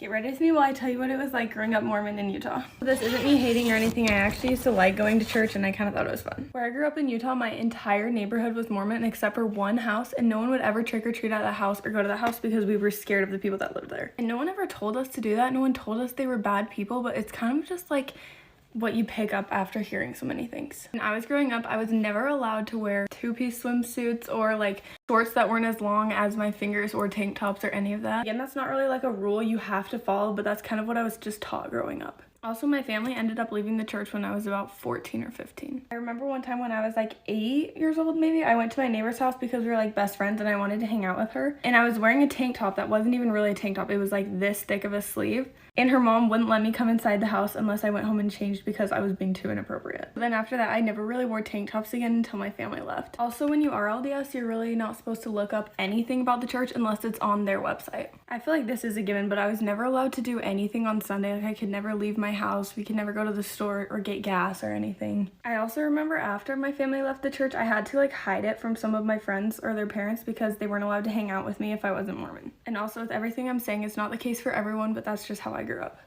Get ready with me while I tell you what it was like growing up Mormon in Utah. This isn't me hating or anything. I actually used to like going to church and I kind of thought it was fun. Where I grew up in Utah, my entire neighborhood was Mormon except for one house, and no one would ever trick or treat at that house or go to the house because we were scared of the people that lived there. And no one ever told us to do that. No one told us they were bad people, but it's kind of just like what you pick up after hearing so many things. When I was growing up, I was never allowed to wear two-piece swimsuits or like shorts that weren't as long as my fingers or tank tops or any of that. Again, that's not really like a rule you have to follow, but that's kind of what I was just taught growing up. Also, my family ended up leaving the church when I was about 14 or 15. I remember one time when I was like 8 years old maybe, I went to my neighbor's house because we were like best friends and I wanted to hang out with her. And I was wearing a tank top that wasn't even really a tank top. It was like this thick of a sleeve. And her mom wouldn't let me come inside the house unless I went home and changed because I was being too inappropriate. Then after that, I never really wore tank tops again until my family left. Also, when you are LDS, you're really not supposed to look up anything about the church unless it's on their website. I feel like this is a given, but I was never allowed to do anything on Sunday. Like I could never leave my house. We could never go to the store or get gas or anything. I also remember after my family left the church, I had to like hide it from some of my friends or their parents because they weren't allowed to hang out with me if I wasn't Mormon. And also with everything I'm saying, it's not the case for everyone, but that's just how I grew up.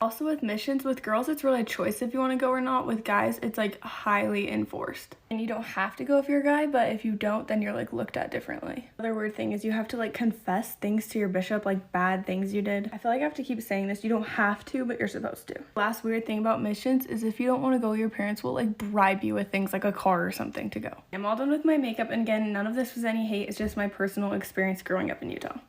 Also with missions, with girls, it's really a choice if you want to go or not. With guys, it's like highly enforced. And you don't have to go if you're a guy, but if you don't, then you're like looked at differently. Another weird thing is you have to like confess things to your bishop, like bad things you did. I feel like I have to keep saying this. You don't have to, but you're supposed to. Last weird thing about missions is if you don't want to go, your parents will like bribe you with things like a car or something to go. I'm all done with my makeup, and again, none of this was any hate. It's just my personal experience growing up in Utah.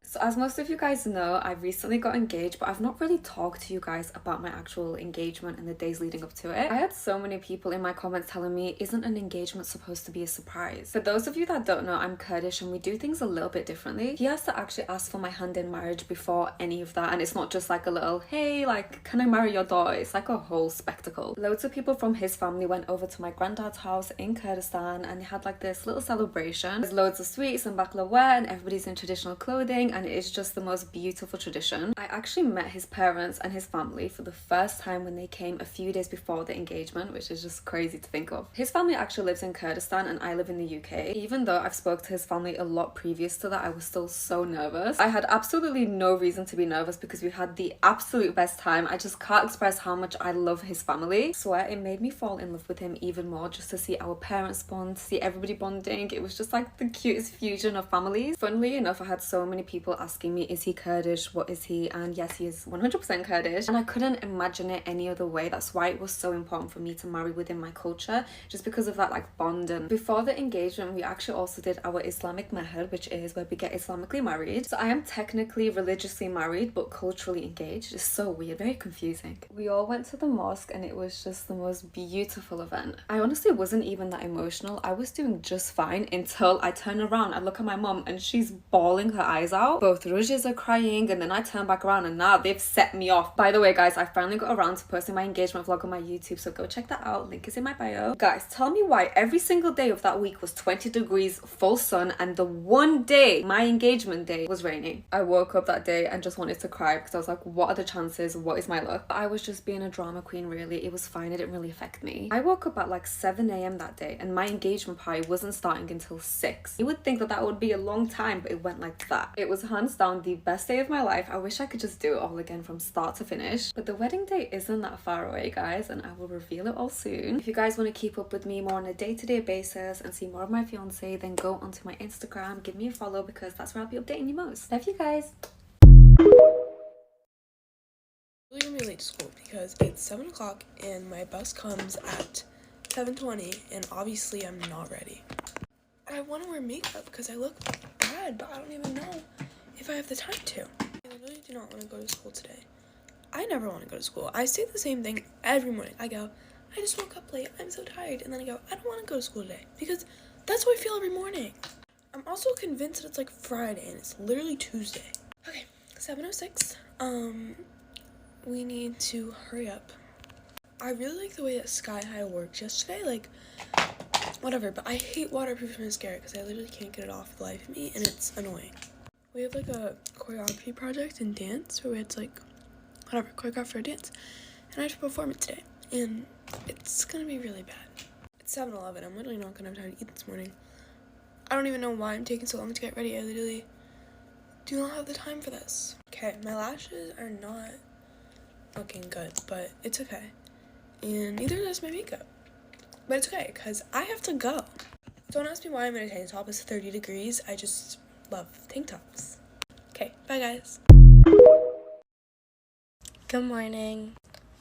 So as most of you guys know, I recently got engaged, but I've not really talked to you guys about my actual engagement and the days leading up to it. I had so many people in my comments telling me, isn't an engagement supposed to be a surprise? For those of you that don't know, I'm Kurdish and we do things a little bit differently. He has to actually ask for my hand in marriage before any of that, and it's not just like a little, hey, like, can I marry your daughter? It's like a whole spectacle. Loads of people from his family went over to my granddad's house in Kurdistan and they had like this little celebration. There's loads of sweets and baklava and everybody's in traditional clothing, and it's just the most beautiful tradition. I actually met his parents and his family for the first time when they came a few days before the engagement, which is just crazy to think of. His family actually lives in Kurdistan and I live in the UK. Even though I've spoke to his family a lot previous to that, I was still so nervous. I had absolutely no reason to be nervous because we had the absolute best time. I just can't express how much I love his family. I swear it made me fall in love with him even more just to see our parents bond, see everybody bonding. It was just like the cutest fusion of families. Funnily enough, I had so many people asking me, is he Kurdish? What is he? And yes, he is 100% Kurdish, and I couldn't imagine it any other way. That's why it was so important for me to marry within my culture, just because of that like bond. And before the engagement, we actually also did our Islamic meher, which is where we get Islamically married. So I am technically religiously married but culturally engaged. It's so weird, very confusing. We all went to the mosque and it was just the most beautiful event. I honestly wasn't even that emotional. I was doing just fine until I turn around, I look at my mom and she's bawling her eyes out. Both Rujas are crying, and then I turn back around and now they've set me off. By the way guys, I finally got around to posting my engagement vlog on my YouTube, so go check that out. Link is in my bio. Guys, tell me why every single day of that week was 20 degrees, full sun, and the one day, my engagement day, was raining. I woke up that day and just wanted to cry because I was like, what are the chances? What is my luck? I was just being a drama queen really. It was fine, it didn't really affect me. I woke up at like 7 a.m. that day and my engagement party wasn't starting until 6. You would think that that would be a long time, but it went like that. It was hands down the best day of my life. I wish I could just do it all again from start to finish, but the wedding day isn't that far away guys, and I will reveal it all soon. If you guys want to keep up with me more on a day-to-day basis and see more of my fiance, then go onto my Instagram, give me a follow because that's where I'll be updating you most. Love you guys. I'm really gonna be late to school because it's 7 o'clock and my bus comes at 7:20 and obviously I'm not ready. I want to wear makeup because I look bad, but I don't even know if I have the time to. I really do not want to go to school today. I never want to go to school. I say the same thing every morning. I go, I just woke up late, I'm so tired, and then I go, I don't want to go to school today because that's how I feel every morning. I'm also convinced that it's like Friday and it's literally Tuesday. Okay, 7:06. We need to hurry up. I really like the way that Sky High works yesterday, like, whatever, but I hate waterproof mascara because I literally can't get it off the life of me, and it's annoying. We have, like, a choreography project in dance where we had to, like, whatever, choreograph for a dance, and I have to perform it today, and it's gonna be really bad. It's 7-11, I'm literally not gonna have time to eat this morning. I don't even know why I'm taking so long to get ready. I literally do not have the time for this. Okay, my lashes are not looking good, but it's okay. And neither does my makeup. But it's okay, because I have to go. Don't ask me why I'm in a tank top. It's 30 degrees. I just love tank tops. Okay, bye guys. Good morning.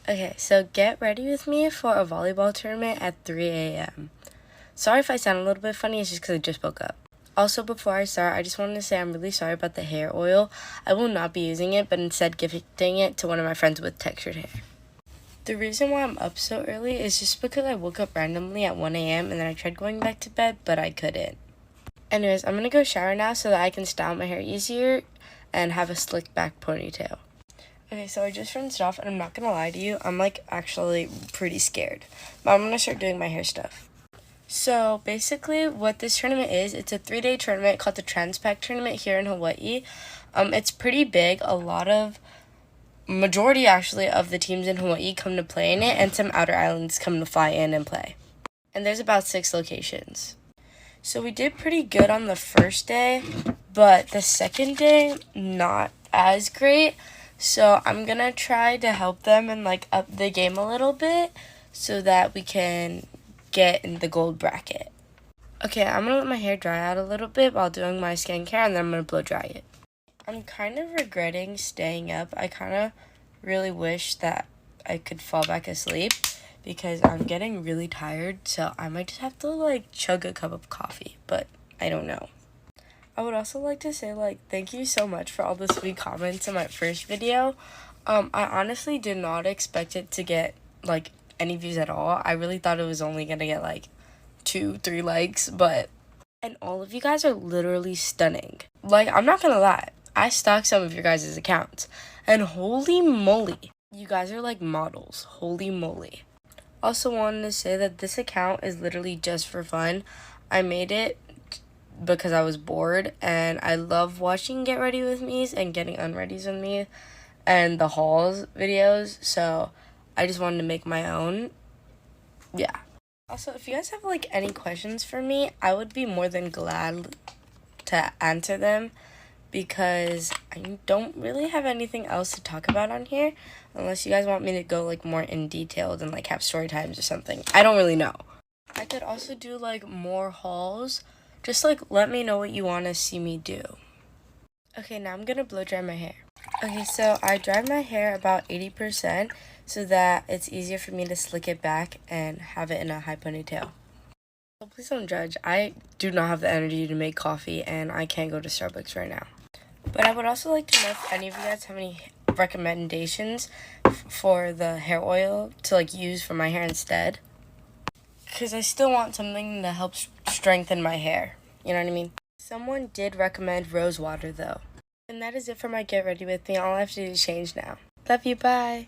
Okay, so get ready with me for a volleyball tournament at 3 a.m. Sorry if I sound a little bit funny, it's just because I just woke up. Also, before I start, I just wanted to say I'm really sorry about the hair oil. I will not be using it, but instead gifting it to one of my friends with textured hair. The reason why I'm up so early is just because I woke up randomly at 1 a.m. and then I tried going back to bed, but I couldn't. Anyways, I'm going to go shower now so that I can style my hair easier and have a slick back ponytail. Okay, so I just rinsed off, and I'm not going to lie to you, I'm actually pretty scared. But I'm going to start doing my hair stuff. So basically what this tournament is, it's a 3-day tournament called the Transpac Tournament here in Hawaii. It's pretty big. Majority actually of the teams in Hawaii come to play in it, and some outer islands come to fly in and play. And there's about 6 locations. So we did pretty good on the first day, but the second day, not as great. So I'm gonna try to help them and up the game a little bit so that we can get in the gold bracket. Okay, I'm gonna let my hair dry out a little bit while doing my skincare, and then I'm gonna blow dry it. I'm kind of regretting staying up. I kind of really wish that I could fall back asleep because I'm getting really tired, so I might just have to chug a cup of coffee, but I don't know. I would also like to say thank you so much for all the sweet comments in my first video. I honestly did not expect it to get any views at all. I really thought it was only gonna get 2-3 likes, and all of you guys are literally stunning. I'm not gonna lie, I stalked some of your guys' accounts, and holy moly, you guys are models. Holy moly. Also wanted to say that this account is literally just for fun. I made it because I was bored, and I love watching Get Ready With Me's and getting unreadies with me and the hauls videos, so I just wanted to make my own. Yeah. Also, if you guys have any questions for me, I would be more than glad to answer them because I don't really have anything else to talk about on here unless you guys want me to go more in detail and have story times or something. I don't really know. I could also do more hauls. Just let me know what you want to see me do. Okay, now I'm gonna blow dry my hair. Okay, so I dried my hair about 80% so that it's easier for me to slick it back and have it in a high ponytail. So please don't judge. I do not have the energy to make coffee, and I can't go to Starbucks right now. But I would also like to know if any of you guys have any recommendations for the hair oil to use for my hair instead. Because I still want something that helps strengthen my hair. You know what I mean? Someone did recommend rose water though. And that is it for my Get Ready With Me. All I have to do is change now. Love you, bye.